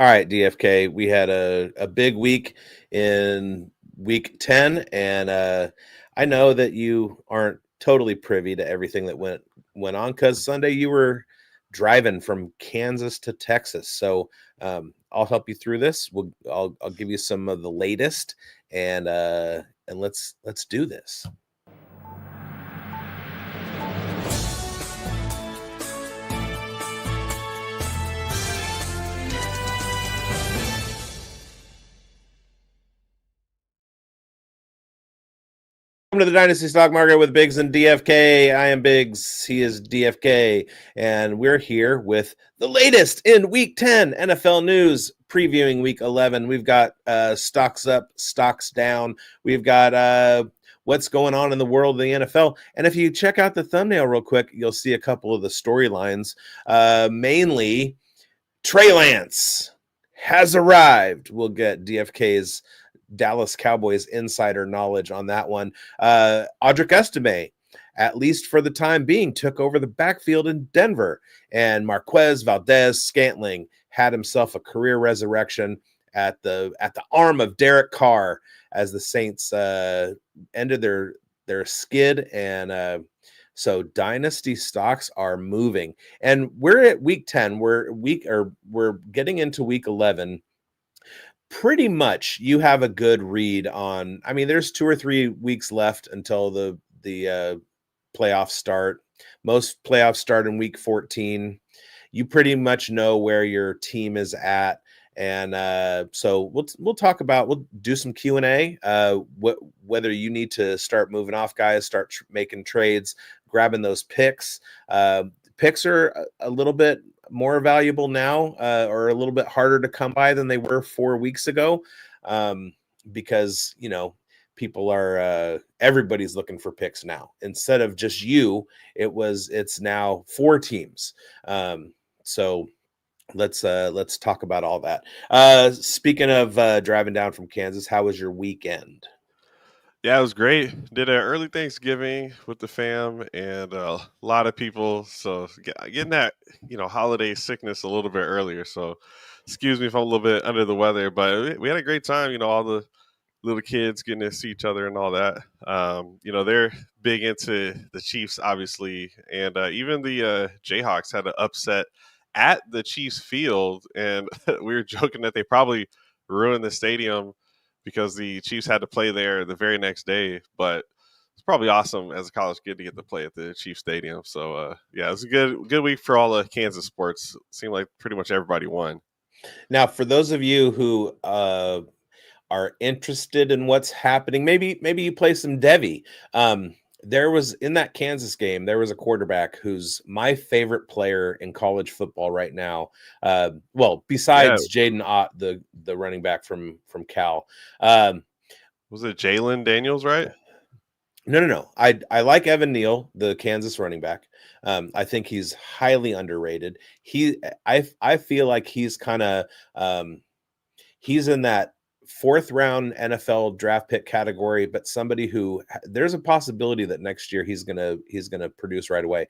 All right, DFK, we had a big week in week 10, and I know that you aren't totally privy to everything that went on because Sunday you were driving from Kansas to Texas. So I'll help you through this. I'll give you some of the latest, and let's do this. Welcome to the Dynasty Stock Market with bigz and DFK. I am bigz. He is DFK. And we're here with the latest in Week 10 NFL news, previewing Week 11. We've got stocks up, stocks down. We've got what's going on in the world of the NFL. And if you check out the thumbnail real quick, you'll see a couple of the storylines. Mainly, Trey Lance has arrived. We'll get DFK's Dallas Cowboys insider knowledge on that one. Audric Estime, at least for the time being, took over the backfield in Denver, and Marquez Valdez-Scantling had himself a career resurrection at the arm of Derek Carr as the Saints ended their skid, and so dynasty stocks are moving. And we're at week 10. We're getting into week 11. Pretty much you have a good read on, I mean, there's 2 or 3 weeks left until the playoffs start. Most playoffs start in week 14. You pretty much know where your team is at. And so we'll do some Q&A, whether you need to start moving off guys, start making trades, grabbing those picks. Picks are a little bit more valuable now, or a little bit harder to come by than they were 4 weeks ago, because people are everybody's looking for picks now. Instead of just you, it's now 4 teams. So let's talk about all that. Speaking of driving down from Kansas, how was your weekend? Yeah, it was great. Did an early Thanksgiving with the fam and a lot of people. So getting that, holiday sickness a little bit earlier. So excuse me if I'm a little bit under the weather, but we had a great time. All the little kids getting to see each other and all that. They're big into the Chiefs, obviously. And even the Jayhawks had an upset at the Chiefs field. And we were joking that they probably ruined the stadium because the Chiefs had to play there the very next day. But it's probably awesome as a college kid to get to play at the Chiefs Stadium. So, yeah, it was a good week for all the Kansas sports. It seemed like pretty much everybody won. Now, for those of you who are interested in what's happening, maybe you play some Devy. There was, in that Kansas game, there was a quarterback who's my favorite player in college football right now. Besides Jaden Ott, the running back from Cal. Was it Jalen Daniels, right? No. I like Evan Neal, the Kansas running back. I think he's highly underrated. I feel like he's kind of he's in that 4th round NFL draft pick category, but somebody who there's a possibility that next year he's gonna produce right away.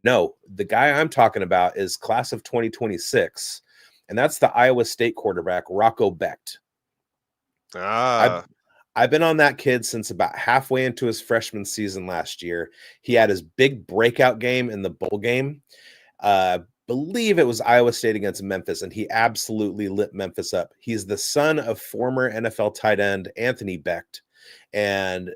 No, the guy I'm talking about is class of 2026, and that's the Iowa State quarterback Rocco Becht. I've been on that kid since about halfway into his freshman season last year. He had his big breakout game in the bowl game. Believe it was Iowa State against Memphis, and he absolutely lit Memphis up. He's the son of former NFL tight end Anthony Becht. And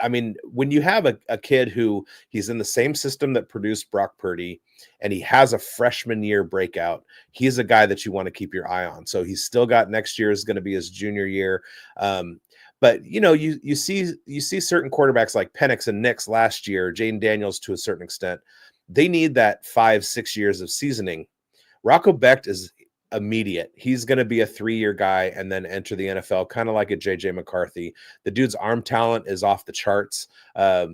I mean, when you have a kid who he's in the same system that produced Brock Purdy, and he has a freshman year breakout, he's a guy that you want to keep your eye on. So he's still got next year is going to be his junior year. But you see certain quarterbacks like Penix and Nix last year, Jaden Daniels to a certain extent. They need that 5-6 years of seasoning. Rocco Becht is immediate. He's going to be a 3-year guy and then enter the NFL, kind of like a JJ McCarthy. The dude's arm talent is off the charts. I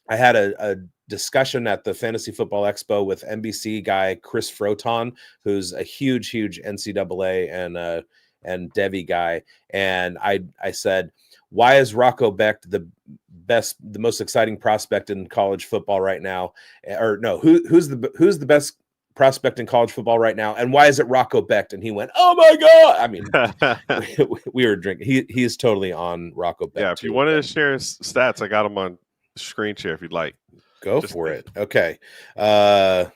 had a discussion at the Fantasy Football Expo with NBC guy Chris Froton, who's a huge NCAA and Devy guy, and I said, why is Rocco Becht the most exciting prospect in college football right now? Or no, who's the best prospect in college football right now, and why is it Rocco Becht? And he went, oh my god! I mean, we were drinking. He's totally on Rocco Becht. Yeah, if you wanted to share stats, I got them on screen share if you'd like. Go for it. Okay. Yeah.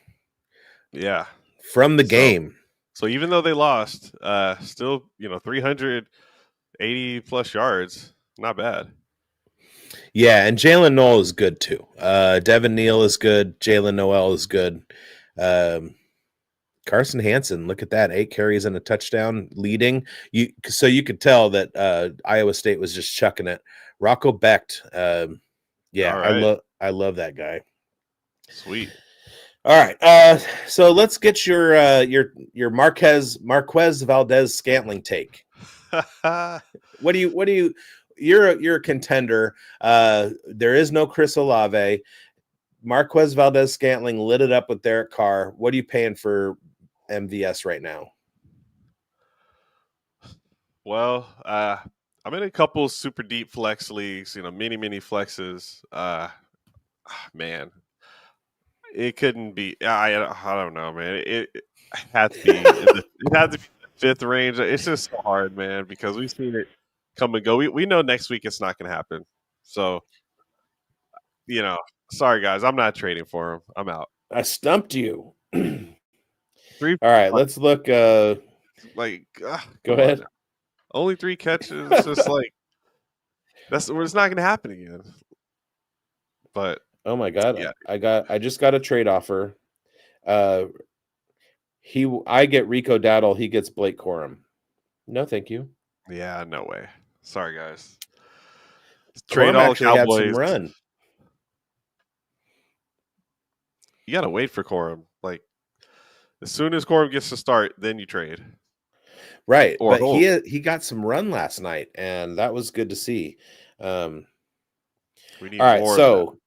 From the game. So even though they lost, still 380 plus yards, not bad. Yeah, and Jalen Noel is good too. Devin Neal is good. Jalen Noel is good. Carson Hansen, look at that, 8 carries and a touchdown, leading. So you could tell that Iowa State was just chucking it. Rocco Becht, yeah, right. I love that guy. Sweet. All right, so let's get your Marquez Valdez Scantling take. What do you? You're a contender. There is no Chris Olave. Marquez Valdez Scantling lit it up with Derek Carr. What are you paying for MVS right now? Well, I'm in a couple super deep flex leagues, mini flexes. Man, it couldn't be. I don't know, man. It had to be. It had to be the 5th range. It's just so hard, man, because we've seen it come and go. We know next week it's not going to happen. So, sorry guys, I'm not trading for him. I'm out. I stumped you. 3. All right, let's look. Go ahead. Only 3 catches. It's just like it's not going to happen again. But oh my god, yeah. I just got a trade offer. I get Rico Dowdle. He gets Blake Corum. No, thank you. Yeah, no way. Sorry, guys. Trade all Cowboys. Had some run. You gotta wait for Corum. Like as soon as Corum gets to start, then you trade. Right, but he got some run last night, and that was good to see. We need all right, more so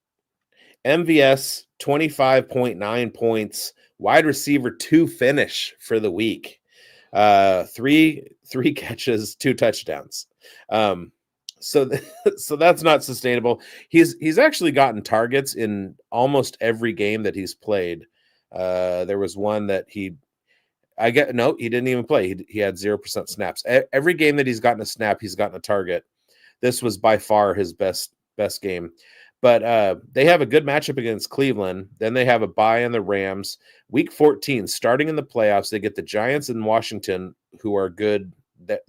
MVS 25.9 points, wide receiver 2 finish for the week. 3 catches, 2 touchdowns. So that's not sustainable. He's actually gotten targets in almost every game that he's played. There was one that he didn't even play. He had 0% snaps. Every game that he's gotten a snap, he's gotten a target. This was by far his best game. But they have a good matchup against Cleveland. Then they have a bye on the Rams. Week 14, starting in the playoffs, they get the Giants in Washington, who are good.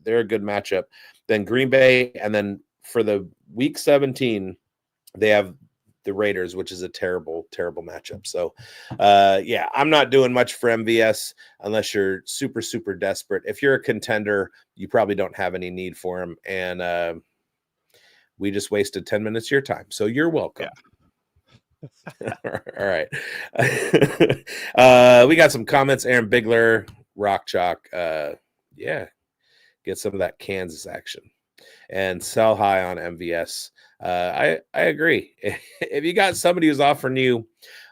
They're a good matchup. Then Green Bay, and then for the Week 17, they have the Raiders, which is a terrible, terrible matchup. So, yeah, I'm not doing much for MVS unless you're super, super desperate. If you're a contender, you probably don't have any need for him. And we just wasted 10 minutes of your time. So you're welcome. Yeah. All right. We got some comments. Aaron Bigler, Rock Chalk. Yeah. Get some of that Kansas action and sell high on MVS. I agree. If you got somebody who's offering you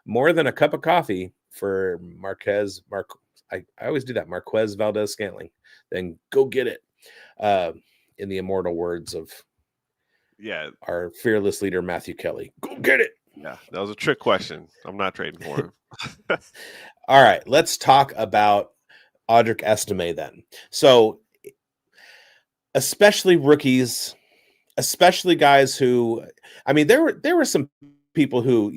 more than a cup of coffee for I always do that, Marquez Valdez Scantling, then go get it. In the immortal words of our fearless leader, Matthew Kelly, go get it. Yeah, that was a trick question. I'm not trading for him. All right, let's talk about Audric Estime then. So, especially rookies, especially guys who, I mean, there were some people who,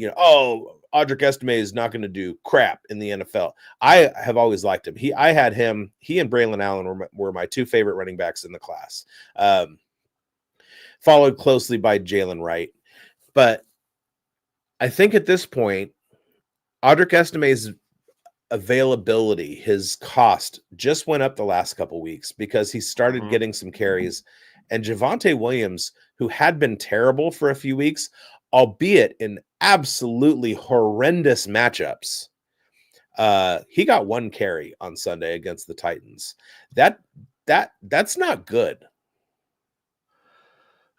Audric Estime is not going to do crap in the NFL. I have always liked him. He and Braylon Allen were my 2 favorite running backs in the class. Followed closely by Jalen Wright. But I think at this point, Audric Estime's availability, his cost just went up the last couple weeks because he started getting some carries. And Javonte Williams, who had been terrible for a few weeks, albeit in absolutely horrendous matchups, he got 1 carry on Sunday against the Titans. That's not good.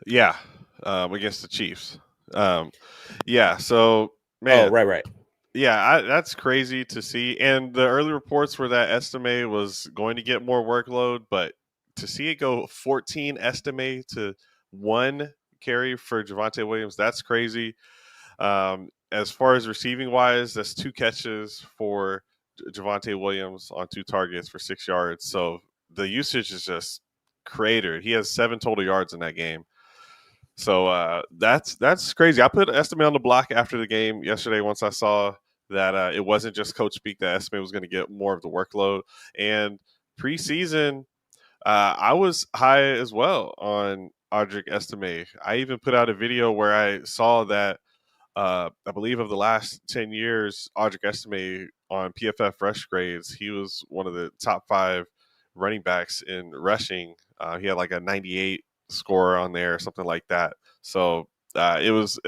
Yeah, against the Chiefs. Yeah, so man. Oh, right. Yeah, that's crazy to see. And the early reports were that Estime was going to get more workload, but to see it go 14 Estime to 1 carry for Javonte Williams, that's crazy. As far as receiving wise, that's 2 catches for Javonte Williams on 2 targets for 6 yards. So the usage is just cratered. He has 7 total yards in that game. So that's crazy. I put Estime on the block after the game yesterday once I saw that it wasn't just coach speak, that Estime was going to get more of the workload. And preseason, I was high as well on Audric Estime. I even put out a video where I saw that I believe of the last 10 years, Audric Estime on PFF rush grades, he was one of the top 5 running backs in rushing. He had like a 98 score on there, something like that. So it was,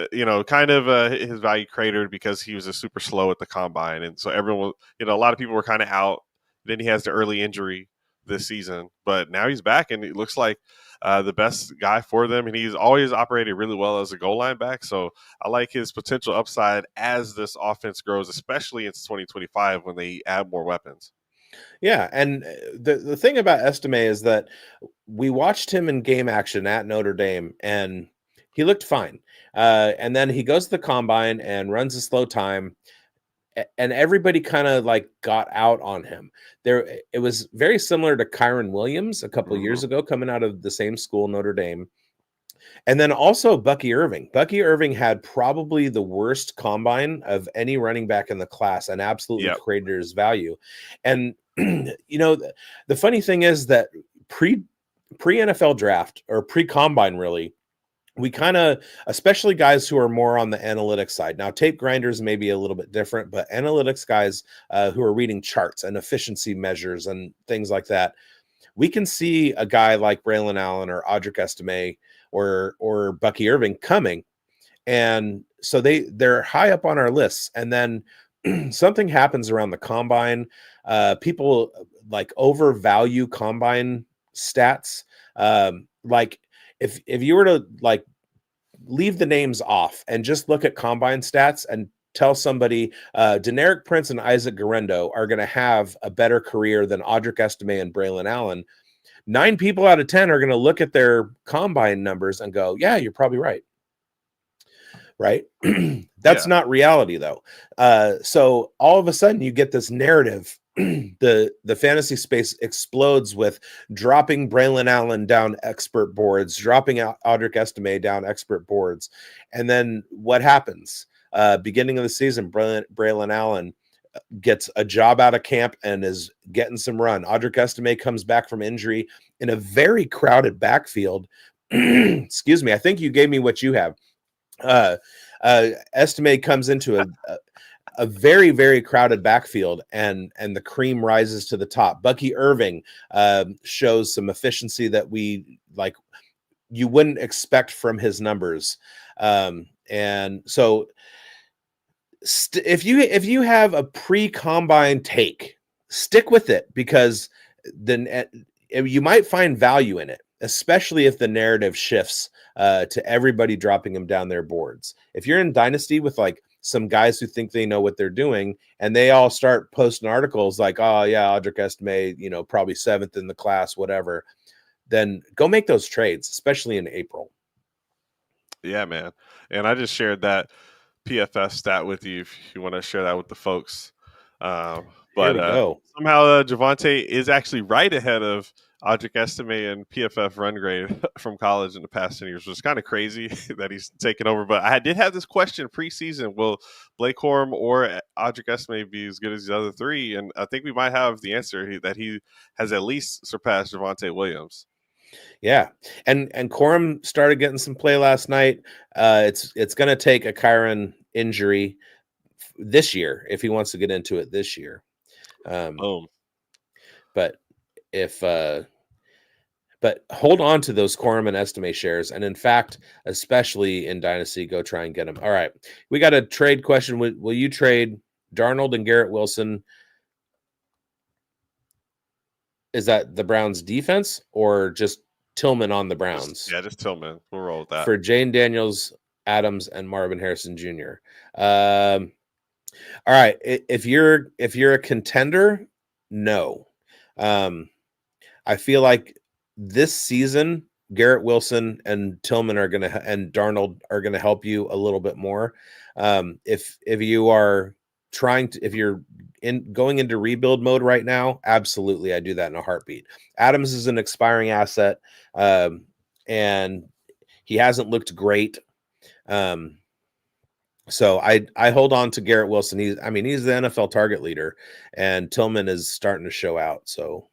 kind of his value cratered because he was super slow at the combine. And so everyone, a lot of people were kind of out. Then he has the early injury this season, but now he's back and it looks like the best guy for them. And he's always operated really well as a goal line back. So I like his potential upside as this offense grows, especially into 2025 when they add more weapons. Yeah, and the thing about Estime is that we watched him in game action at Notre Dame, and he looked fine. And then he goes to the combine and runs a slow time, and everybody kind of like got out on him. It was very similar to Kyron Williams a couple of years ago, coming out of the same school, Notre Dame. And then also Bucky Irving. Bucky Irving had probably the worst combine of any running back in the class and absolutely created his value. And, the funny thing is that pre NFL draft or pre combine, really, we kind of, especially guys who are more on the analytics side. Now, tape grinders may be a little bit different, but analytics guys who are reading charts and efficiency measures and things like that, we can see a guy like Braylon Allen or Audric Estime or Bucky Irving coming. And so they're high up on our lists. And then something happens around the combine. People like overvalue combine stats. Like if you were to like leave the names off and just look at combine stats and tell somebody Deneric Prince and Isaac Garendo are going to have a better career than Audric Estime and Braylon Allen, 9 people out of 10 are going to look at their combine numbers and go, yeah, you're probably right. Right. That's not reality, though. So all of a sudden you get this narrative. The fantasy space explodes with dropping Braylon Allen down expert boards, dropping out Audric Estime down expert boards. And then what happens? Beginning of the season, Braylon Allen gets a job out of camp and is getting some run. Audric Estime comes back from injury in a very crowded backfield. Excuse me. I think you gave me what you have. Estime comes into a very, very crowded backfield and the cream rises to the top. Bucky Irving shows some efficiency that you wouldn't expect from his numbers. And so if you have a pre-combine take, stick with it, because then you might find value in it, especially if the narrative shifts to everybody dropping them down their boards. If you're in Dynasty with like some guys who think they know what they're doing and they all start posting articles like, oh yeah, Audric Estime, probably 7th in the class, whatever, then go make those trades, especially in April. Yeah, man. And I just shared that PFF stat with you if you want to share that with the folks. But somehow Javonte is actually right ahead of Audric Estime and PFF run grade from college in the past 10 years, which is kind of crazy that he's taken over. But I did have this question preseason: will Blake Corum or Audric Estime be as good as the other 3? And I think we might have the answer that he has at least surpassed Javonte Williams. Yeah, and Corum started getting some play last night. It's going to take a Kyron injury this year if he wants to get into it this year. But but hold on to those Corum and Estime shares, and in fact, especially in Dynasty, go try and get them. All right, we got a trade question. Will you trade Darnold and Garrett Wilson? Is that the Browns defense or just Tillman on the Browns? Just Tillman. We'll roll with that. For Jane Daniels, Adams, and Marvin Harrison Jr. All right. If you're a contender, no. I feel like this season, Garrett Wilson and Tillman and Darnold are going to help you a little bit more. If you are if you're going into rebuild mode right now, absolutely, I do that in a heartbeat. Adams is an expiring asset, and he hasn't looked great. So I hold on to Garrett Wilson. He's the NFL target leader, and Tillman is starting to show out. So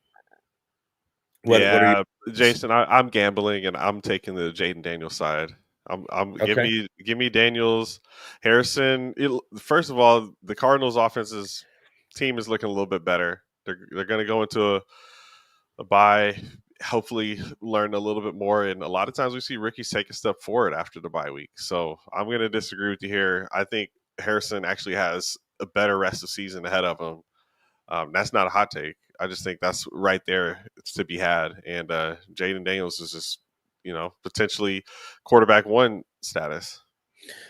what are you? Jason, I'm gambling and I'm taking the Jaden Daniels side. I'm Okay. give me Daniels, Harrison. First of all, the Cardinals' team is looking a little bit better. They're going to go into a bye, hopefully learn a little bit more. And a lot of times we see rookies take a step forward after the bye week. So I'm going to disagree with you here. I think Harrison actually has a better rest of season ahead of him. That's not a hot take. I just think that's right there to be had. And Jaden Daniels is just, potentially quarterback one status.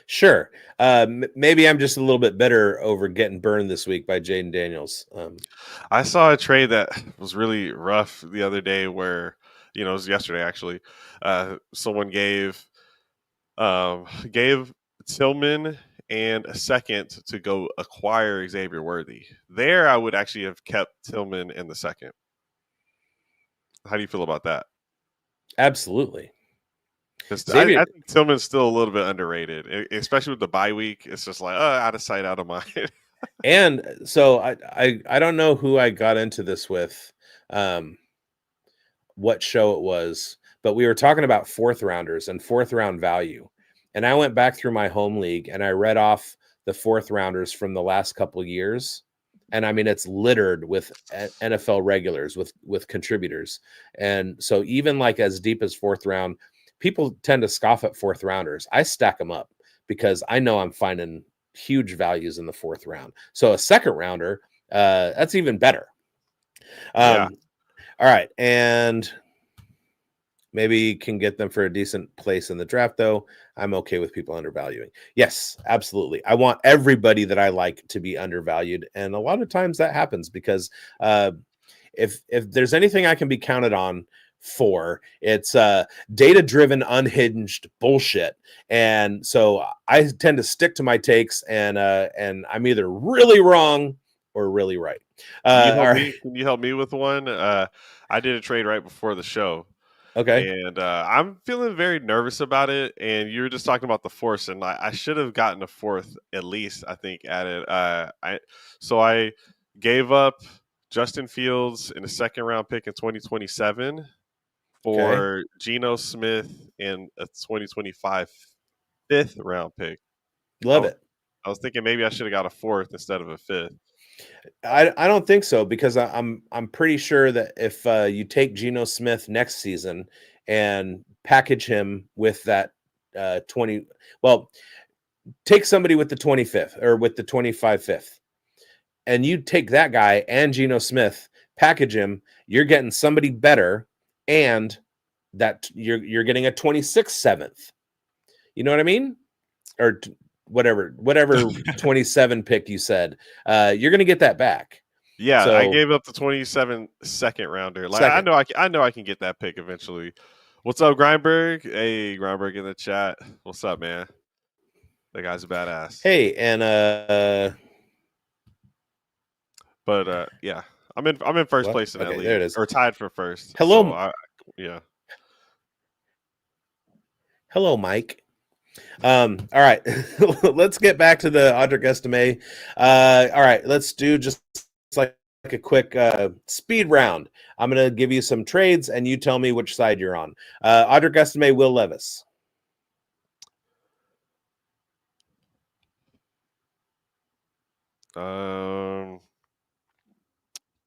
Sure. Maybe I'm just a little bit bitter over getting burned this week by Jaden Daniels. I saw a trade that was really rough the other day where, it was yesterday actually. Someone gave Tillman and a second to go acquire Xavier Worthy. There, I would actually have kept Tillman in the second. How do you feel about that? Absolutely. Because I think Tillman's still a little bit underrated, especially with the bye week. It's just like out of sight, out of mind. And so I don't know who I got into this with, what show it was, but we were talking about fourth rounders and fourth round value. And I went back through my home league and I read off the fourth rounders from the last couple years. And it's littered with NFL regulars, with contributors. And so even like as deep as fourth round, people tend to scoff at fourth rounders. I stack them up because I know I'm finding huge values in the fourth round. So a second rounder, that's even better. Yeah. All right. And maybe can get them for a decent place in the draft, though. I'm okay with people undervaluing. Yes, absolutely. I want everybody that I like to be undervalued. And a lot of times that happens because if there's anything I can be counted on for, it's data-driven, unhinged bullshit. And so I tend to stick to my takes, and I'm either really wrong or really right. Can you help me with one? I did a trade right before the show. Okay. And I'm feeling very nervous about it. And you were just talking about the fourth, and I should have gotten a fourth at least, I think, added. I gave up Justin Fields in a second round pick in 2027 for Geno Smith in a 2025 fifth round pick. Love it. I was thinking maybe I should have got a fourth instead of a fifth. I don't think so, because I'm pretty sure that if you take Geno Smith next season and package him with that 20, well, take somebody with the 25th or with the 25 fifth, and you take that guy and Geno Smith, package him, you're getting somebody better, and that you're getting a 26 seventh. You know what I mean? Or whatever 27 pick you said, you're going to get that back. Yeah, so, I gave up the 27 second rounder. Like second. I know I can get that pick eventually. What's up, Grindberg? Hey, Grindberg in the chat. What's up, man? That guy's a badass. Hey, and yeah, I'm in first place in that league. There it is. Or tied for first. Hello. So yeah. Hello, Mike. All right, let's get back to the Audric Estime. All right, let's do just like a quick speed round. I'm going to give you some trades, and you tell me which side you're on. Audric Estime, Will Levis. Wow.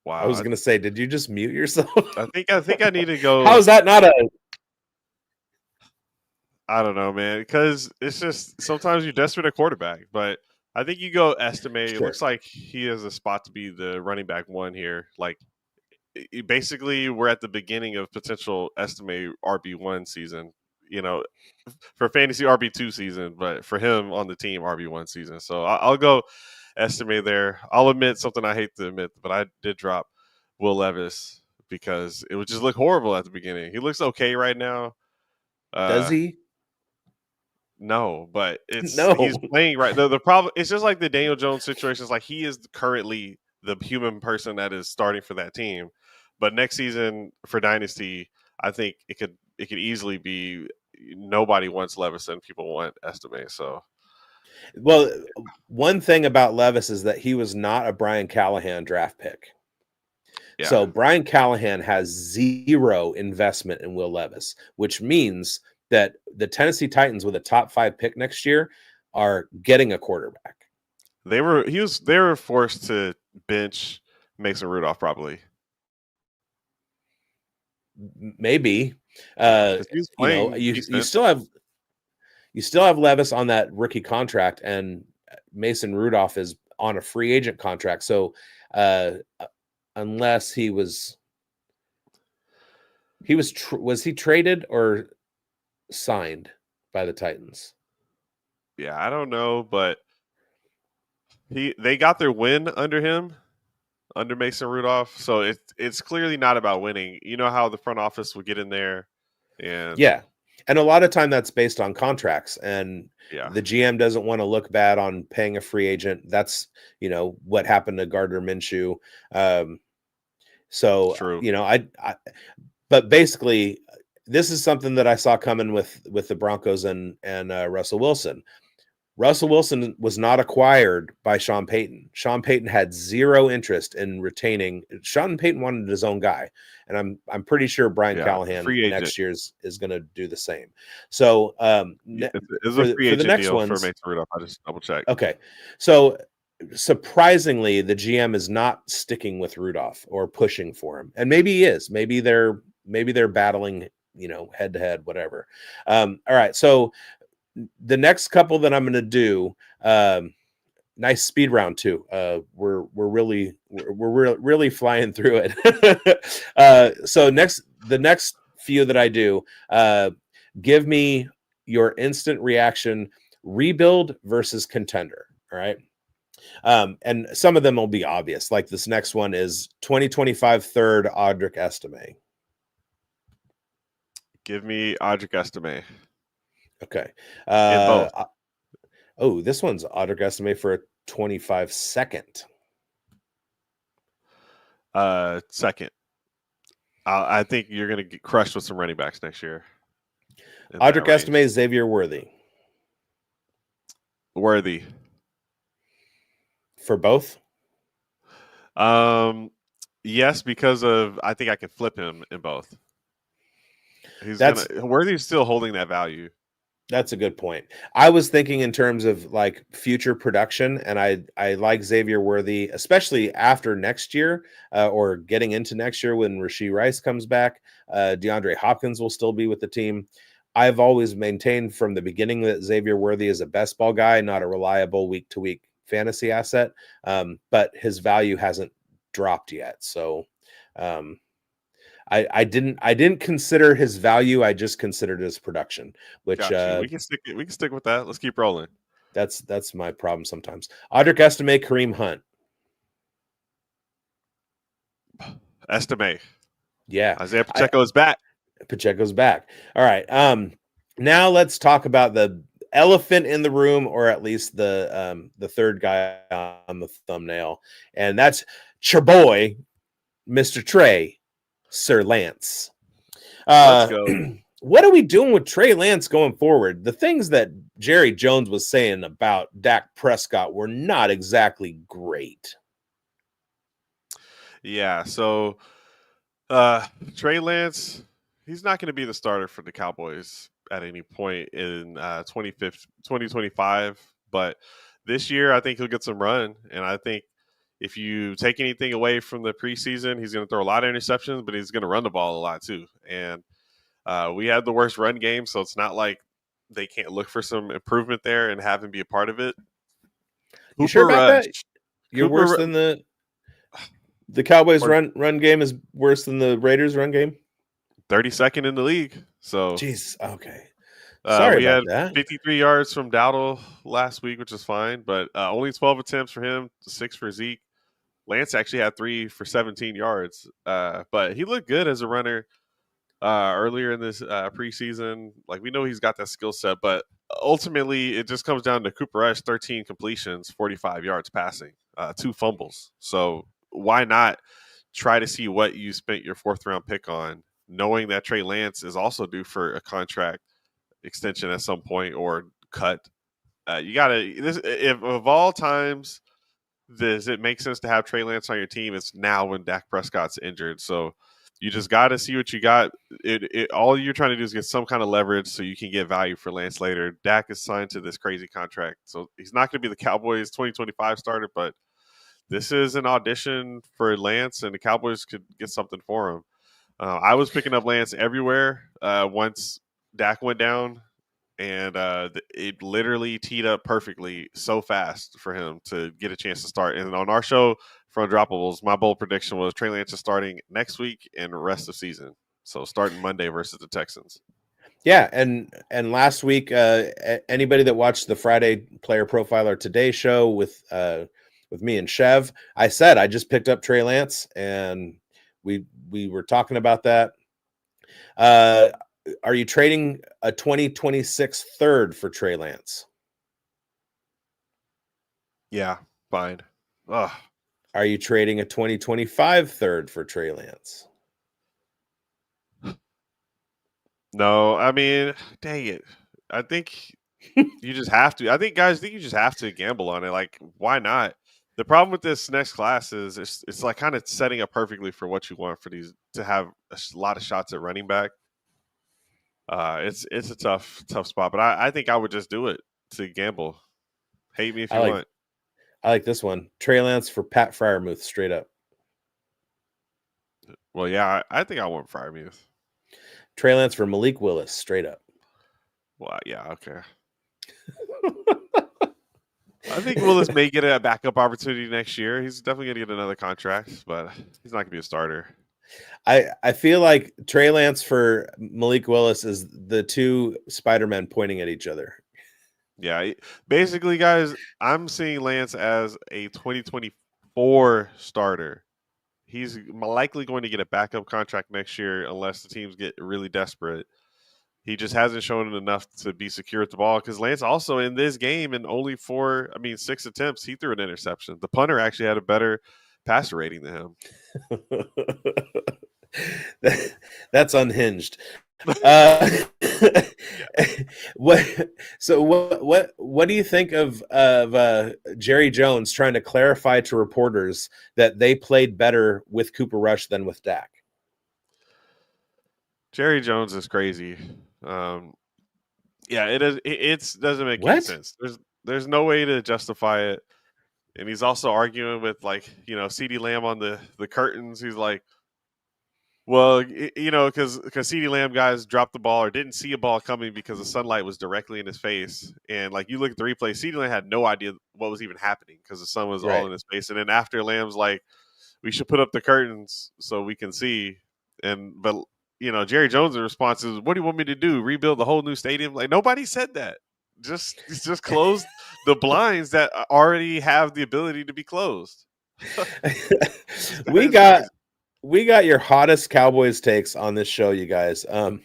I was going to say, did you just mute yourself? I think I need to go. How is that not a? I don't know, man, because it's just sometimes you're desperate at quarterback, but I think you go estimate. Sure. It looks like he has a spot to be the running back one here. Like, basically, we're at the beginning of potential estimate RB1 season, for fantasy RB2 season, but for him on the team, RB1 season. So I'll go estimate there. I'll admit something I hate to admit, but I did drop Will Levis because it would just look horrible at the beginning. He looks okay right now. Does he? No, but he's playing right. The problem, it's just like the Daniel Jones situation. Is like he is currently the human person that is starting for that team. But next season for Dynasty, I think it could easily be nobody wants Levis and people want Estime. So Well, one thing about Levis is that he was not a Brian Callahan draft pick. yeah, So Brian Callahan has zero investment in Will Levis, which means that the Tennessee Titans with a top 5 pick next year are getting a quarterback. they were forced to bench Mason Rudolph probably. Maybe. Because he was You know, playing you decent. still have Levis on that rookie contract, and Mason Rudolph is on a free agent contract. So unless was he traded or signed by the Titans? Yeah, I don't know, but they got their win under him, under Mason Rudolph. So it's clearly not about winning. You know how the front office would get in there, and Yeah, and a lot of time that's based on contracts, and yeah, the GM doesn't want to look bad on paying a free agent. That's what happened to Gardner Minshew. So true. But basically, this is something that I saw coming with the Broncos and Russell Wilson. Russell Wilson was not acquired by Sean Payton. Sean Payton had zero interest in retaining. Sean Payton wanted his own guy, and I'm pretty sure Brian Callahan next year is going to do the same. So it's a free agent deal for Mason Rudolph. I just double check. Okay, so surprisingly, the GM is not sticking with Rudolph or pushing for him, and maybe he is. Maybe they're battling, head to head, whatever. All right, so the next couple that I'm going to do, nice speed round too. We're really flying through it. So the next few that I do, give me your instant reaction: rebuild versus contender. All right. And some of them will be obvious. Like this next one is 2025 third Audric Estime. Give me Audric Estime. Okay. In both. This one's Audric Estime for a 25 second. Second. I think you're going to get crushed with some running backs next year. Audric Estime, Xavier Worthy. Worthy. For both? Yes, because of I think I can flip him in both. Worthy's still holding that value. That's a good point. I was thinking in terms of like future production, and I like Xavier Worthy, especially after next year or getting into next year when Rashee Rice comes back. DeAndre Hopkins will still be with the team. I've always maintained from the beginning that Xavier Worthy is a best ball guy, not a reliable week-to-week fantasy asset, but his value hasn't dropped yet. So I didn't consider his value. I just considered his production, which we can stick with that. Let's keep rolling. That's my problem sometimes. Audric Estime, Kareem Hunt. Estime. Yeah. Isaiah Pacheco is back. Pacheco's back. All right. Now let's talk about the elephant in the room, or at least the third guy on the thumbnail, and that's your boy, Mr. Trey, Sir Lance. Let's go. What are we doing with Trey Lance going forward? The things that Jerry Jones was saying about Dak Prescott were not exactly great. Yeah, so Trey Lance, he's not going to be the starter for the Cowboys at any point in 2025. But this year, I think he'll get some run. And I think if you take anything away from the preseason, he's going to throw a lot of interceptions, but he's going to run the ball a lot too. And we had the worst run game, so it's not like they can't look for some improvement there and have him be a part of it. You sure about that? You're worse than the Cowboys run game is worse than the Raiders run game? 32nd in the league. So, jeez, okay. Sorry we about had that. 53 yards from Dowdle last week, which is fine, but only 12 attempts for him, 6 for Zeke. Lance actually had 3 for 17 yards, but he looked good as a runner earlier in this preseason. Like, we know he's got that skill set, but ultimately it just comes down to Cooper Rush, 13 completions, 45 yards passing, 2 fumbles. So why not try to see what you spent your 4th-round pick on, knowing that Trey Lance is also due for a contract extension at some point or cut. You got to this if of all times does it make sense to have Trey Lance on your team? It's now when Dak Prescott's injured. So you just got to see what you got. All you're trying to do is get some kind of leverage so you can get value for Lance later. Dak is signed to this crazy contract, so he's not going to be the Cowboys 2025 starter, but this is an audition for Lance, and the Cowboys could get something for him. I was picking up Lance everywhere once Dak went down, and it literally teed up perfectly so fast for him to get a chance to start. And on our show for Undroppables, my bold prediction was Trey Lance is starting next week and the rest of the season. So starting Monday versus the Texans. Yeah, and last week, anybody that watched the Friday Player Profiler Today show with me and Chev, I said I just picked up Trey Lance, and we were talking about that. Are you trading a 2026 third for Trey Lance? Yeah, fine. Ugh. Are you trading a 2025 third for Trey Lance? No, I mean, dang it. I think you just have to. I think you just have to gamble on it. Like, why not? The problem with this next class is it's like kind of setting up perfectly for what you want for these to have a lot of shots at running back. It's a tough spot, but I think I would just do it to gamble. Hate me if you want. I like this one. Trey Lance for Pat Freiermuth, straight up. Well, yeah, I think I want Freiermuth. Trey Lance for Malik Willis, straight up. Well, yeah, okay. I think Willis may get a backup opportunity next year. He's definitely going to get another contract, but he's not going to be a starter. I feel like Trey Lance for Malik Willis is the two Spider-Men pointing at each other. Yeah, basically, guys, I'm seeing Lance as a 2024 starter. He's likely going to get a backup contract next year unless the teams get really desperate. He just hasn't shown enough to be secure at the ball because Lance also in this game in only 6 attempts, he threw an interception. The punter actually had a better passer rating than him. That's unhinged. What do you think of Jerry Jones trying to clarify to reporters that they played better with Cooper Rush than with Dak? Jerry Jones is crazy. Yeah, it is. It doesn't make any sense. There's no way to justify it. And he's also arguing with CeeDee Lamb on the curtains. He's like, well, because CeeDee Lamb guys dropped the ball or didn't see a ball coming because the sunlight was directly in his face. And you look at the replay, CeeDee Lamb had no idea what was even happening because the sun was all in his face. And then after Lamb's like, we should put up the curtains so we can see. But Jerry Jones' response is, what do you want me to do? Rebuild the whole new stadium? Like, nobody said that. Just close the blinds that already have the ability to be closed. We got your hottest Cowboys takes on this show, you guys. But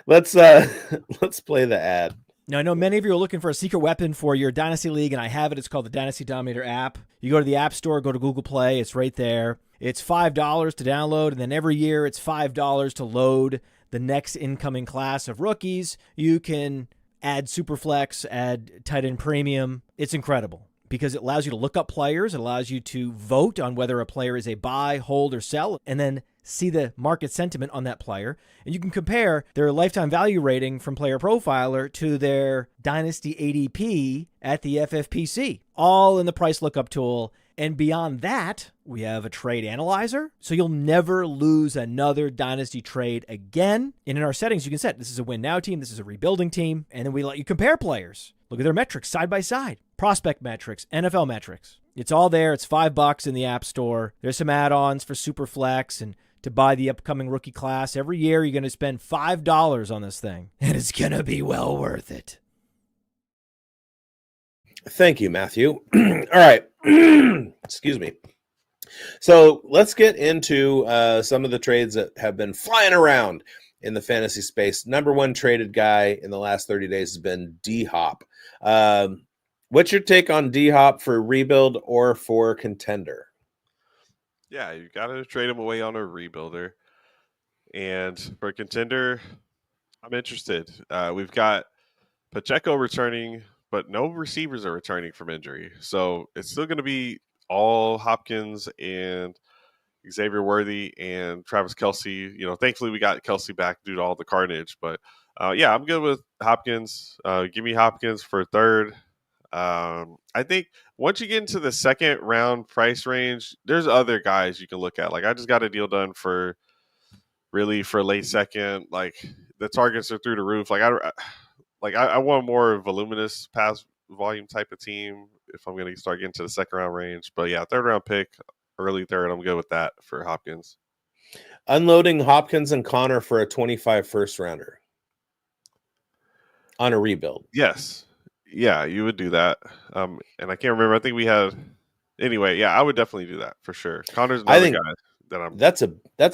let's play the ad. Now, I know many of you are looking for a secret weapon for your Dynasty League, and I have it. It's called the Dynasty Dominator app. You go to the App Store, go to Google Play. It's right there. It's $5 to download, and then every year it's $5 to load the next incoming class of rookies. You can add Superflex, add tight end premium. It's incredible because it allows you to look up players. It allows you to vote on whether a player is a buy, hold, or sell, and then see the market sentiment on that player. And you can compare their lifetime value rating from Player Profiler to their Dynasty ADP at the FFPC, all in the price lookup tool. And beyond that, we have a trade analyzer, so you'll never lose another Dynasty trade again. And in our settings, you can set this is a win now team, this is a rebuilding team, and then we let you compare players. Look at their metrics side by side, prospect metrics, NFL metrics. It's all there. It's $5 in the App Store. There's some add-ons for Superflex and to buy the upcoming rookie class. Every year, you're going to spend $5 on this thing, and it's going to be well worth it. Thank you, Matthew. All right. Excuse me. So let's get into some of the trades that have been flying around in the fantasy space. Number one traded guy in the last 30 days has been D-Hop. What's your take on D-Hop for rebuild or for contender? Yeah, you got to trade him away on a rebuilder. And for a contender, I'm interested. We've got Pacheco returning, but no receivers are returning from injury. So it's still going to be all Hopkins and Xavier Worthy and Travis Kelce. Thankfully we got Kelce back due to all the carnage. But yeah, I'm good with Hopkins. Give me Hopkins for third. I think once you get into the second round price range, there's other guys you can look at. Like I just got a deal done for late second. Like the targets are through the roof. I want a more voluminous pass volume type of team if I'm going to start getting to the second round range. But yeah, third round pick, early third, I'm good with that for Hopkins. Unloading Hopkins and Connor for a 25 first rounder on a rebuild. Yes. Yeah, you would do that. And I can't remember. I think we had anyway. Yeah, I would definitely do that for sure. Connor's another guy that I'm. That's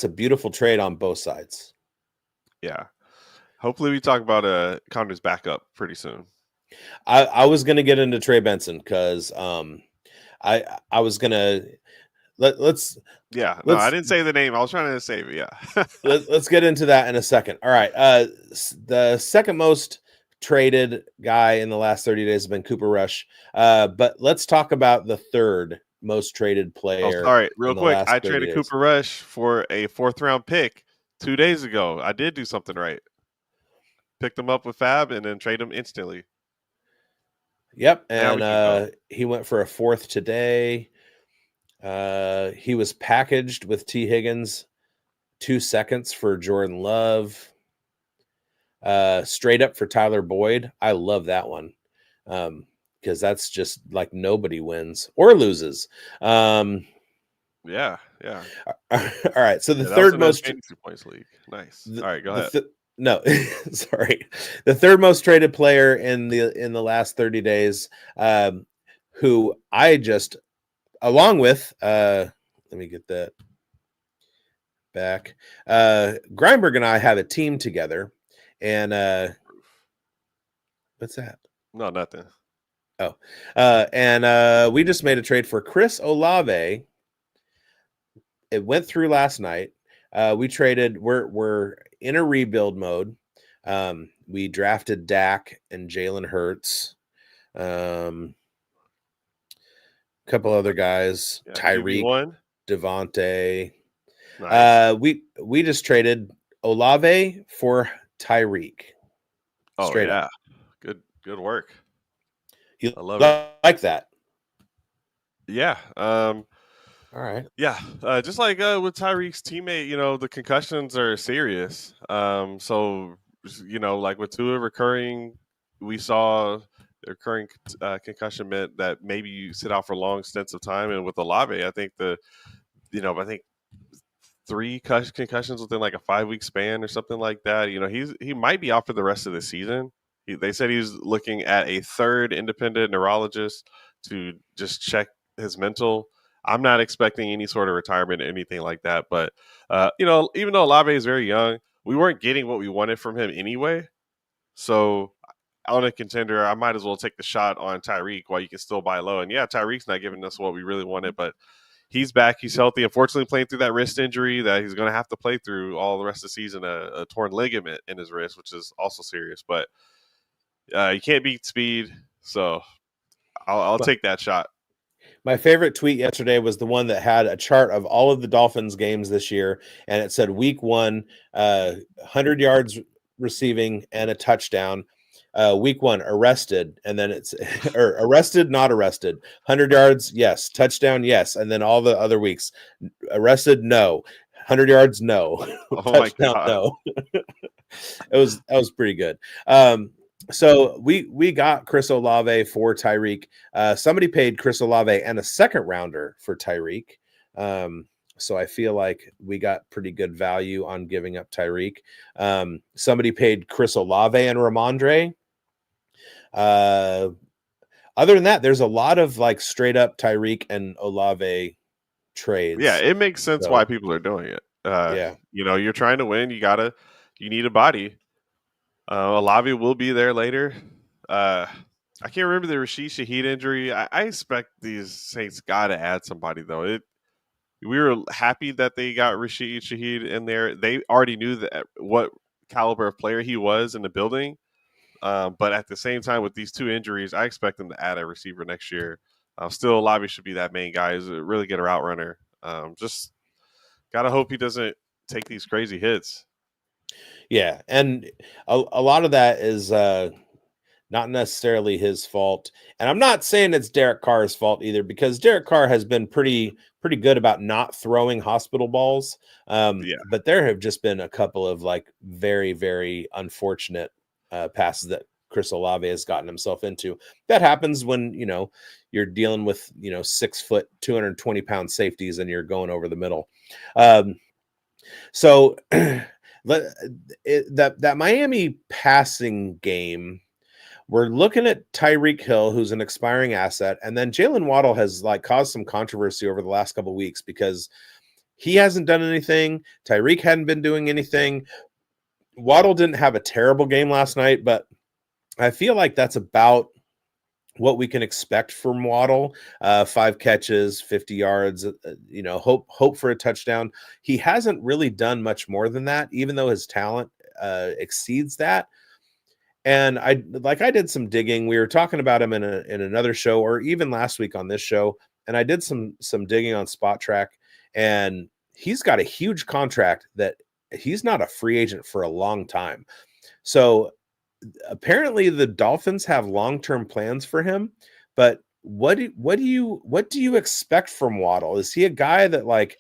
a beautiful trade on both sides. Yeah. Hopefully, we talk about Connor's backup pretty soon. I was gonna get into Trey Benson because I was gonna let's. Yeah, no, I didn't say the name. I was trying to save it. Yeah. let's get into that in a second. All right. The second most traded guy in the last 30 days has been Cooper Rush. But let's talk about the third most traded player. Oh, sorry, real quick. I traded Cooper Rush for a 4th round pick 2 days ago. I did do something right. Picked him up with Fab and then trade him instantly. Yep. And he went for a 4th today. He was packaged with T. Higgins, 2 seconds for Jordan Love. Straight up for Tyler Boyd. I love that one. Because that's just like nobody wins or loses. Yeah. All right. So the third most fantasy points league. Nice. All right, go ahead. No, sorry. The third most traded player in the last 30 days, who I just along with let me get that back. Greinberg and I have a team together, and what's that? No, nothing. Oh, and we just made a trade for Chris Olave. It went through last night. We traded. We're in a rebuild mode. We drafted Dak and Jalen Hurts. A couple other guys, Tyreek, Devontae. Nice. We just traded Olave for Tyreek. Oh, straight up. Good work. I love it. Like that. Yeah. All right. Yeah. Just like with Tyreek's teammate, the concussions are serious. So, like with Tua recurring, we saw the recurring concussion meant that maybe you sit out for long stints of time. And with Olave, I think I think 3 concussions within like a 5-week span or something like that. He might be out for the rest of the season. They said he's looking at a third independent neurologist to just check his mental. I'm not expecting any sort of retirement or anything like that. But, even though Olave is very young, we weren't getting what we wanted from him anyway. So on a contender, I might as well take the shot on Tyreek while you can still buy low. And yeah, Tyreek's not giving us what we really wanted, but he's back. He's healthy. Unfortunately, playing through that wrist injury that he's going to have to play through all the rest of the season, a torn ligament in his wrist, which is also serious. But you can't beat speed, so I'll take that shot. My favorite tweet yesterday was the one that had a chart of all of the Dolphins games this year, and it said week 1, 100 yards receiving and a touchdown. Week 1, arrested, and then it's or arrested, not arrested. 100 yards, yes. Touchdown, yes. And then all the other weeks, arrested, no. 100 yards, no. Oh touchdown, my God. no. That was pretty good. So we got Chris Olave for Tyreek. Somebody paid Chris Olave and a second rounder for Tyreek. So I feel like we got pretty good value on giving up Tyreek. Somebody paid Chris Olave and Ramondre. Other than that, there's a lot of like straight up Tyreek and Olave trades. Yeah, it makes sense why people are doing it. Yeah. You're trying to win. You need a body. Olave will be there later. I can't remember the Rashid Shaheed injury. I expect these Saints got to add somebody though. We were happy that they got Rashid Shaheed in there. They already knew that what caliber of player he was in the building. But at the same time, with these two injuries, I expect them to add a receiver next year. Still, Lobby should be that main guy. He's a really good route runner. Just gotta hope he doesn't take these crazy hits. Yeah, and a lot of that is not necessarily his fault. And I'm not saying it's Derek Carr's fault either, because Derek Carr has been pretty good about not throwing hospital balls. But there have just been a couple of like very, very unfortunate passes that Chris Olave has gotten himself into. That happens when, you're dealing with, 6 foot, 220-pound safeties and you're going over the middle. So that Miami passing game, we're looking at Tyreek Hill, who's an expiring asset, and then Jalen Waddle has like caused some controversy over the last couple of weeks because he hasn't done anything. Tyreek hadn't been doing anything. Waddle didn't have a terrible game last night, but I feel like that's about what we can expect from Waddle. 5 catches, 50 yards, hope for a touchdown. He hasn't really done much more than that, even though his talent exceeds that. And I did some digging. We were talking about him in another show, or even last week on this show, and I did some digging on Spot Track, and he's got a huge contract that he's not a free agent for a long time. So apparently the Dolphins have long-term plans for him, but what do you expect from Waddle? Is he a guy that, like,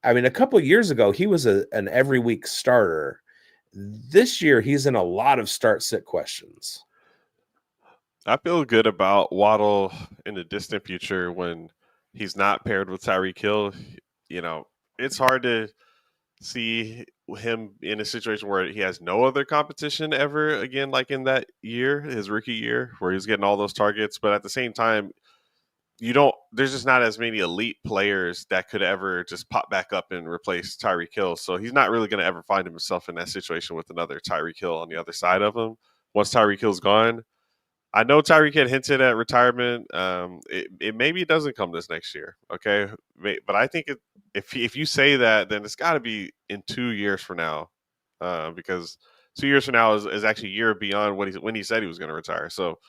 I mean, a couple of years ago he was an every week starter. This year he's in a lot of start-sit questions. I feel good about Waddle in the distant future when he's not paired with Tyreek Hill. It's hard to see him in a situation where he has no other competition ever again, like in that year, his rookie year, where he was getting all those targets. But at the same time, there's just not as many elite players that could ever just pop back up and replace Tyreek Hill. So he's not really going to ever find himself in that situation with another Tyreek Hill on the other side of him. Once Tyreek Hill's gone, I know Tyreek had hinted at retirement. It maybe doesn't come this next year, okay? But I think if you say that, then it's got to be in 2 years from now, because 2 years from now is actually a year beyond when he said he was going to retire. So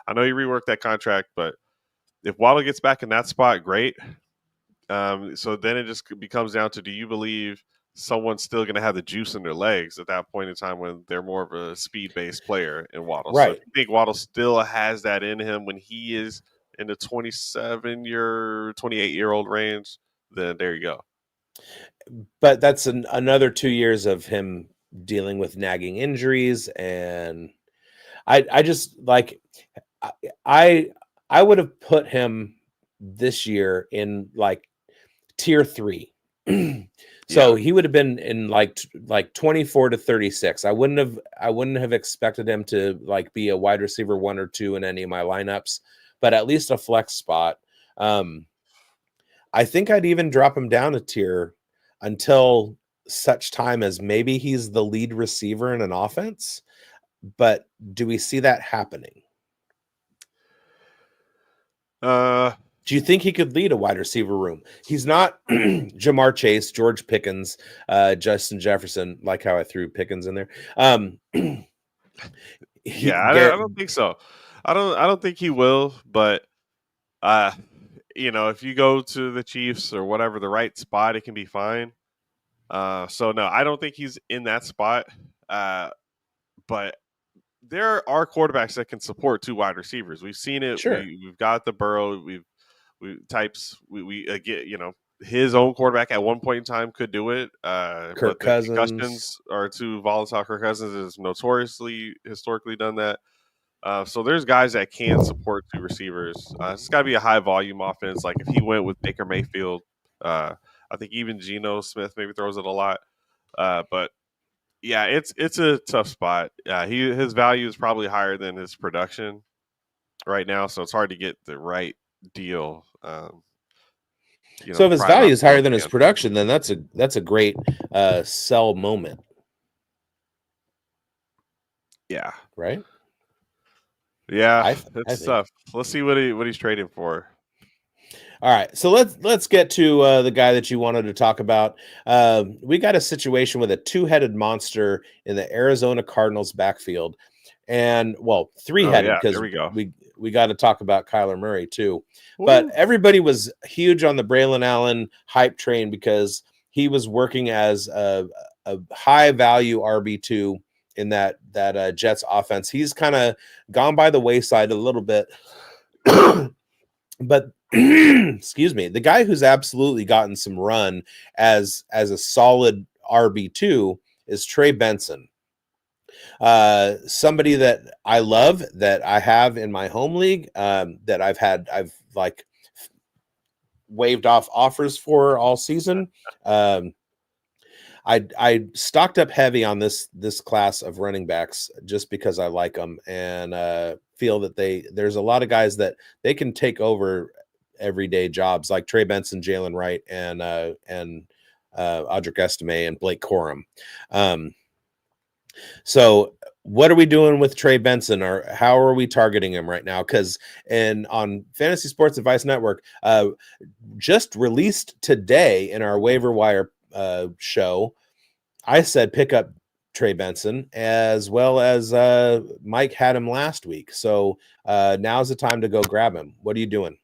I know he reworked that contract, but if Waddle gets back in that spot, great. So then it just becomes down to, do you believe someone's still going to have the juice in their legs at that point in time when they're more of a speed-based player in Waddle? Right. So if you think Waddle still has that in him when he is in the 28-year-old range, then there you go. But that's another 2 years of him dealing with nagging injuries, and I just like I would have put him this year in like tier 3. So he would have been in like 24 to 36. I wouldn't have expected him to like be a wide receiver 1 or 2 in any of my lineups, but at least a flex spot. I think I'd even drop him down a tier until such time as maybe he's the lead receiver in an offense. But do we see that happening? Do you think he could lead a wide receiver room? He's not Jamar Chase, George Pickens, Justin Jefferson, like how I threw Pickens in there. I don't think so. I don't think he will, but if you go to the Chiefs or whatever, the right spot, it can be fine. So no, I don't think he's in that spot. But there are quarterbacks that can support 2 wide receivers. We've seen it. Sure. We've got the Burrow. We get, his own quarterback at one point in time could do it. Kirk Cousins. Concussions are too volatile. Kirk Cousins has historically done that. So there's guys that can support 2 receivers. It's got to be a high volume offense. Like if he went with Baker Mayfield, I think even Geno Smith maybe throws it a lot. But yeah, it's a tough spot. His value is probably higher than his production right now, so it's hard to get the right deal. So if his value is higher than his production, then that's a great sell moment. Yeah. Right. Yeah, I it's think. tough. Let's see what he's trading for. All right, so let's get to the guy that you wanted to talk about. We got a situation with a two-headed monster in the Arizona Cardinals backfield, and well, Oh three-headed yeah, there because we go. we got to talk about Kyler Murray too. But Woo. everybody was huge on the Braylon Allen hype train because he was working as a high-value RB2 in that Jets offense. He's kind of gone by the wayside a little bit. But excuse me, the guy who's absolutely gotten some run as a solid RB2 is Trey Benson. Somebody that I love, that I have in my home league, that I've like waved off offers for all season. I stocked up heavy on this class of running backs just because I like them and feel that there's a lot of guys that they can take over everyday jobs like Trey Benson, Jalen Wright, and Audric Estime and Blake Corum. So what are we doing with Trey Benson, or how are we targeting him right now? Because on Fantasy Sports Advice Network, just released today in our waiver wire show, I said pick up Trey Benson, as well as Mike had him last week. So now's the time to go grab him. What are you doing?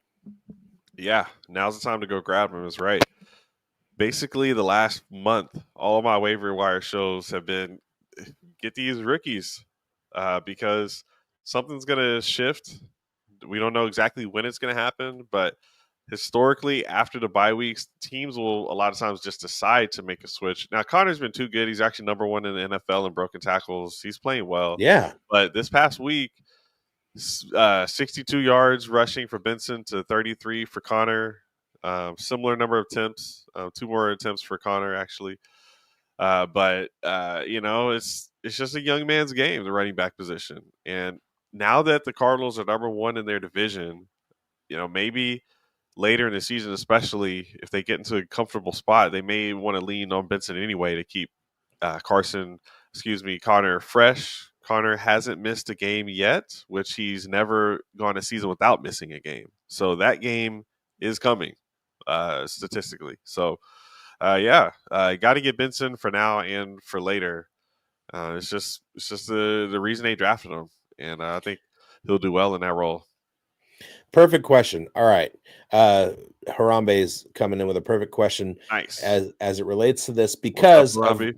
Yeah, now's the time to go grab him. Is right. Basically, the last month, all of my waiver wire shows have been get these rookies because something's going to shift. We don't know exactly when it's going to happen, but historically, after the bye weeks, teams will a lot of times just decide to make a switch. Now, Connor's been too good. He's actually number one in the NFL in broken tackles. He's playing well. Yeah. But this past week, 62 yards rushing for Benson to 33 for Connor. Similar number of attempts, 2 more attempts for Connor, actually. But it's just a young man's game, the running back position. And now that the Cardinals are number one in their division, maybe later in the season, especially if they get into a comfortable spot, they may want to lean on Benson anyway to keep Connor fresh. Connor hasn't missed a game yet, which he's never gone a season without missing a game. So that game is coming statistically. So got to get Benson for now and for later. It's just the reason they drafted him, and I think he'll do well in that role. Perfect question. All right. Harambe's coming in with a perfect question. Nice. As it relates to this, because up, of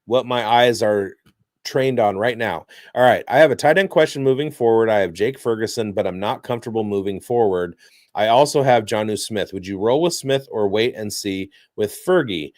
what my eyes are trained on right now. All right. I have a tight end question moving forward. I have Jake Ferguson, but I'm not comfortable moving forward. I also have Jonnu Smith. Would you roll with Smith or wait and see with Fergie?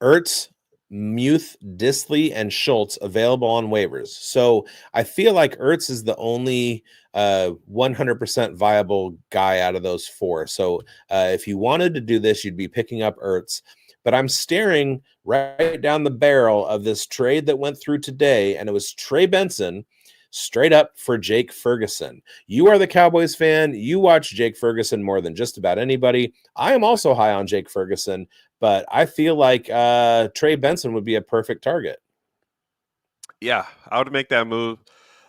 Ertz, Muth, Disley, and Schultz available on waivers. So I feel like Ertz is the only 100% viable guy out of those four. So if you wanted to do this, you'd be picking up Ertz. But I'm staring right down the barrel of this trade that went through today, and it was Trey Benson straight up for Jake Ferguson. You are the Cowboys fan. You watch Jake Ferguson more than just about anybody. I am also high on Jake Ferguson, but I feel like Trey Benson would be a perfect target. Yeah, I would make that move.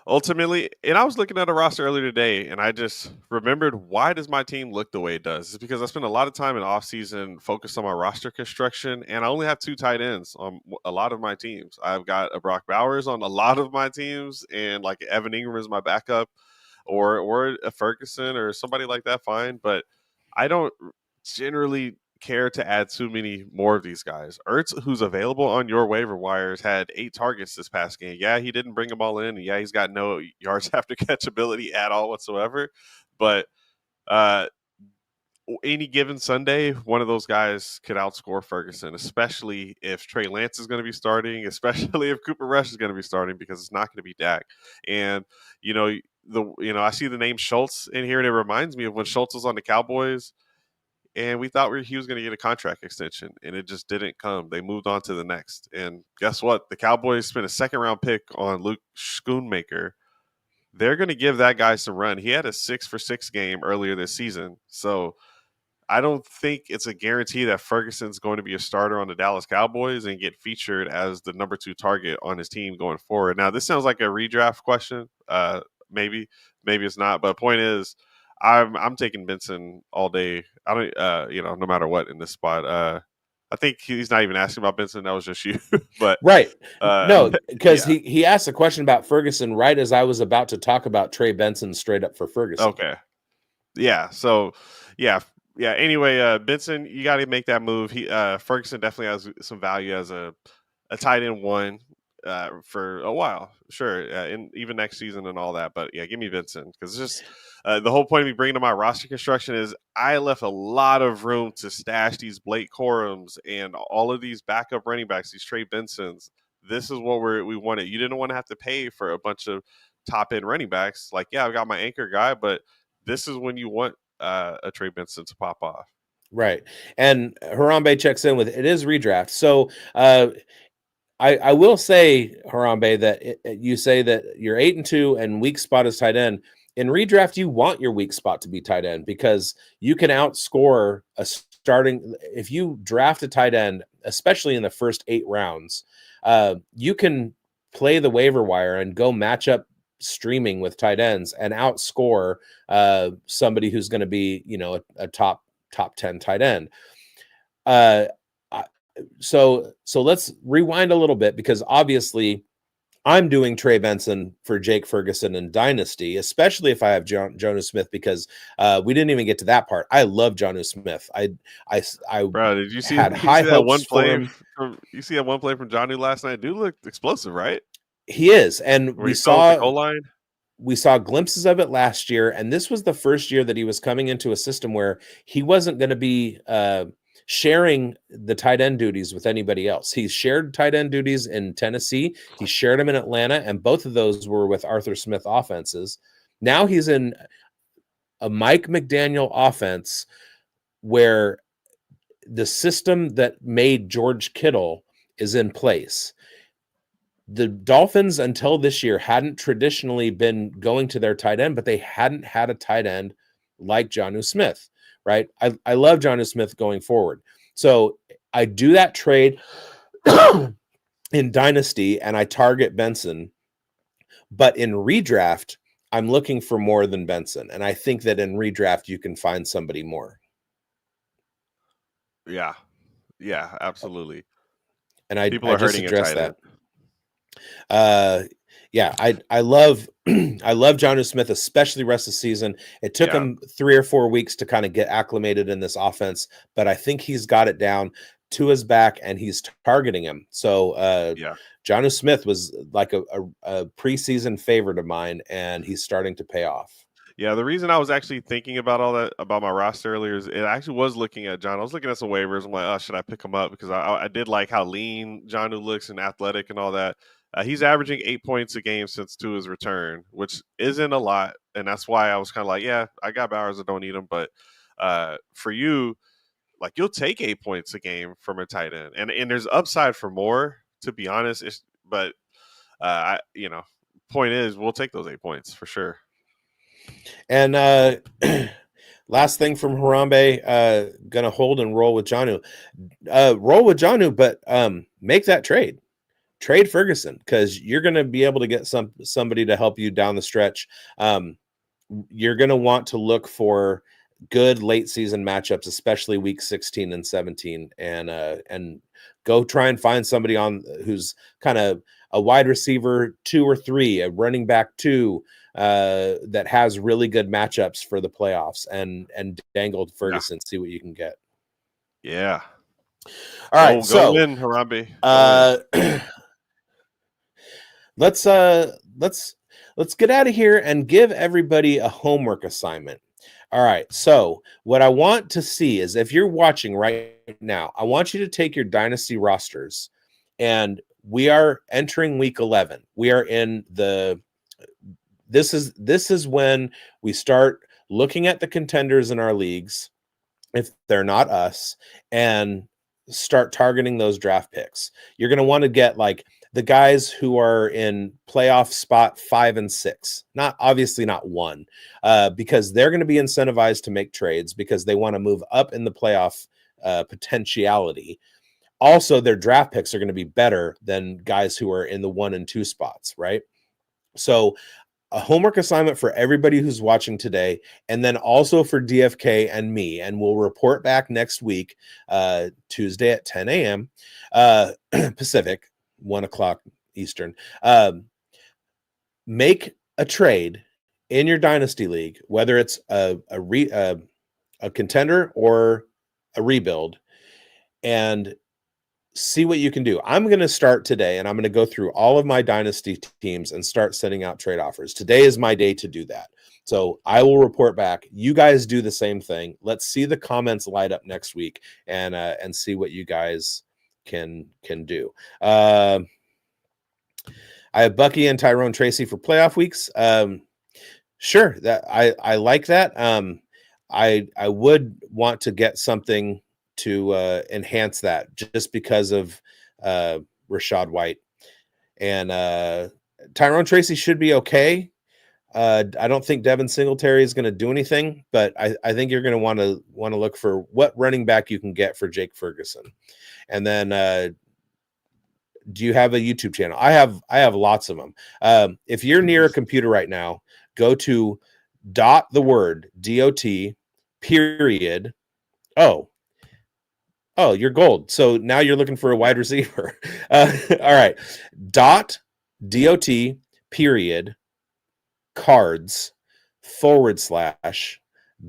Ultimately, and I was looking at a roster earlier today, and I just remembered, why does my team look the way it does? It's because I spent a lot of time in offseason focused on my roster construction, and I only have 2 tight ends on a lot of my teams. I've got a Brock Bowers on a lot of my teams, and like Evan Ingram is my backup, or a Ferguson or somebody like that, fine. But I don't generally care to add too many more of these guys. Ertz, who's available on your waiver wires, had 8 targets this past game. Yeah, he didn't bring them all in. Yeah, he's got no yards after catch ability at all whatsoever. But any given Sunday, one of those guys could outscore Ferguson, especially if Trey Lance is going to be starting, especially if Cooper Rush is going to be starting, because it's not going to be Dak. And I see the name Schultz in here, and it reminds me of when Schultz was on the Cowboys. And we thought he was going to get a contract extension, and it just didn't come. They moved on to the next. And guess what? The Cowboys spent a second-round pick on Luke Schoonmaker. They're going to give that guy some run. He had a 6-for-6 game earlier this season. So I don't think it's a guarantee that Ferguson's going to be a starter on the Dallas Cowboys and get featured as the number 2 target on his team going forward. Now, this sounds like a redraft question. Maybe it's not. But point is, I'm taking Benson all day. I don't, no matter what in this spot. I think he's not even asking about Benson. That was just you. But right. No, because yeah. he asked a question about Ferguson right as I was about to talk about Trey Benson straight up for Ferguson. Okay. Yeah. So, yeah. Anyway, Benson, you got to make that move. Ferguson definitely has some value as a tight end 1 for a while, sure, and even next season and all that. But yeah, give me Benson, because it's just the whole point of me bringing to my roster construction is I left a lot of room to stash these Blake Corums and all of these backup running backs, these Trey Bensons. This is what we wanted. You didn't want to have to pay for a bunch of top end running backs. Like, yeah, I've got my anchor guy, but this is when you want a Trey Benson to pop off. Right. And Harambe checks in with, it is redraft. So I will say, Harambe, that you say that you're 8-2 and weak spot is tight end. In redraft, you want your weak spot to be tight end, because you can outscore a starting. If you draft a tight end, especially in the first 8 rounds, you can play the waiver wire and go match up streaming with tight ends and outscore somebody who's going to be, a top 10 tight end. So let's rewind a little bit, because obviously I'm doing Trey Benson for Jake Ferguson in Dynasty, especially if I have Jonnu Smith, because we didn't even get to that part. I love Jonnu Smith. Bro, did you see had high that hopes one for play him. You see that one play from Jonnu last night? Dude looked explosive, right? He is, and Where we saw the goal line. We saw glimpses of it last year, and this was the first year that he was coming into a system where he wasn't going to be sharing the tight end duties with anybody else. He shared tight end duties in Tennessee. He shared them in Atlanta, and both of those were with Arthur Smith offenses. Now he's in a Mike McDaniel offense where the system that made George Kittle is in place. The Dolphins until this year hadn't traditionally been going to their tight end, but they hadn't had a tight end like Jonnu Smith, right? I love Jonnu Smith going forward. So I do that trade in Dynasty and I target Benson, but in redraft, I'm looking for more than Benson. And I think that in redraft, you can find somebody more. Yeah, absolutely. And I People are just hurting addressed that. End. I love Jonnu Smith, especially rest of the season. It took him 3 or 4 weeks to kind of get acclimated in this offense, but I think he's got it down. Tua's back and he's targeting him. So Jonnu Smith was like a preseason favorite of mine, and he's starting to pay off. Yeah, the reason I was actually thinking about all that about my roster earlier is it actually was looking at John. I was looking at some waivers. I'm like, oh, should I pick him up? Because I did like how lean Jonnu looks and athletic and all that. He's averaging 8 points a game since Tua's return, which isn't a lot. And that's why I was kind of like, yeah, I got Bowers. I don't need him. But for you, like, you'll take 8 points a game from a tight end. And there's upside for more, to be honest. But point is, we'll take those 8 points for sure. And last thing from Harambe, gonna hold and roll with Jonnu. Roll with Jonnu, but make that trade. Trade Ferguson, because you're going to be able to get somebody to help you down the stretch. You're going to want to look for good late season matchups, especially week 16 and 17, and go try and find somebody on who's kind of a wide receiver 2 or 3, a running back 2 that has really good matchups for the playoffs, and dangle Ferguson, see what you can get. Yeah. All right. Go win, Harambe. Let's get out of here and give everybody a homework assignment. All right. So what I want to see is, if you're watching right now, I want you to take your dynasty rosters, and we are entering week 11. We are in this is when we start looking at the contenders in our leagues, if they're not us, and start targeting those draft picks. You're going to want to get like the guys who are in playoff spot 5 and 6, obviously not 1, because they're going to be incentivized to make trades because they want to move up in the playoff potentiality. Also, their draft picks are going to be better than guys who are in the 1 and 2 spots, right? So a homework assignment for everybody who's watching today, and then also for DFK and me, and we'll report back next week, Tuesday at 10 a.m. Pacific, 1 o'clock Eastern. Make a trade in your Dynasty League, whether it's a contender or a rebuild, and see what you can do. I'm going to start today, and I'm going to go through all of my Dynasty teams and start sending out trade offers. Today is my day to do that. So I will report back. You guys do the same thing. Let's see the comments light up next week and see what you guys can do. I have Bucky and Tyrone Tracy for playoff weeks. Sure, that I like that. I would want to get something to enhance that just because of Rashad White. And Tyrone Tracy should be okay. I don't think Devin Singletary is going to do anything, but I think you're going to want to look for what running back you can get for Jake Ferguson. And then do you have a YouTube channel? I have lots of them. If you're near a computer right now, go to dot period. Oh, you're gold. So now you're looking for a wide receiver. All right. dot period cards /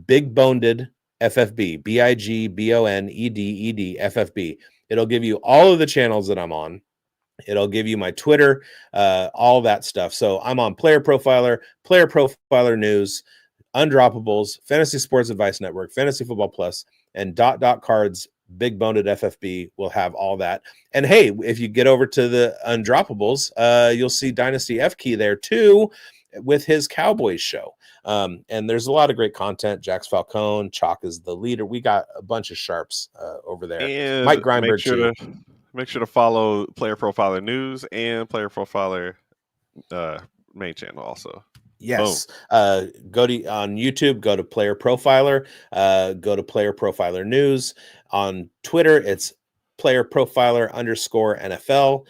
big boned FFB, BIGBONEDED FFB. It'll give you all of the channels that I'm on. It'll give you my Twitter, all that stuff. So I'm on Player Profiler News, Undroppables, Fantasy Sports Advice Network, Fantasy Football Plus, and dot cards. Big boned FFB will have all that. And hey, if you get over to the Undroppables, you'll see Dynasty F Key there too with his Cowboys show. And there's a lot of great content. Jax Falcone, Chalk is the leader. We got a bunch of sharps over there. And Mike Greinberg make sure to follow Player Profiler News and Player Profiler main channel also. Yes. Go to on YouTube, go to Player Profiler, go to Player Profiler News. On Twitter, it's Player Profiler _NFL.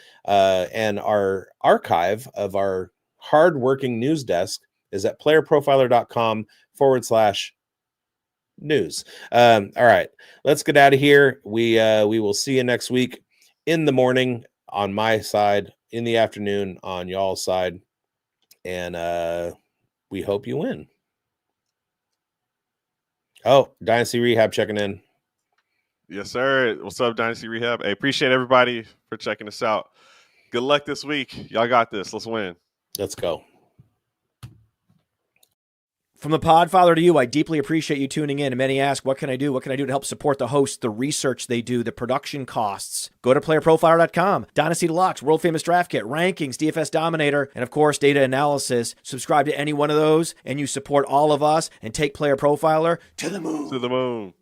And our archive of our hardworking news desk is at playerprofiler.com/news. All right, let's get out of here. We will see you next week in the morning on my side, in the afternoon on y'all's side. And we hope you win. Oh, Dynasty Rehab checking in. Yes, sir. What's up, Dynasty Rehab? Hey, appreciate everybody for checking us out. Good luck this week. Y'all got this. Let's win. Let's go. From the Podfather to you, I deeply appreciate you tuning in. And many ask, what can I do? What can I do to help support the hosts, the research they do, the production costs? Go to playerprofiler.com, Dynasty Deluxe, World Famous Draft Kit, Rankings, DFS Dominator, and of course, data analysis. Subscribe to any one of those, and you support all of us and take Player Profiler to the moon. To the moon.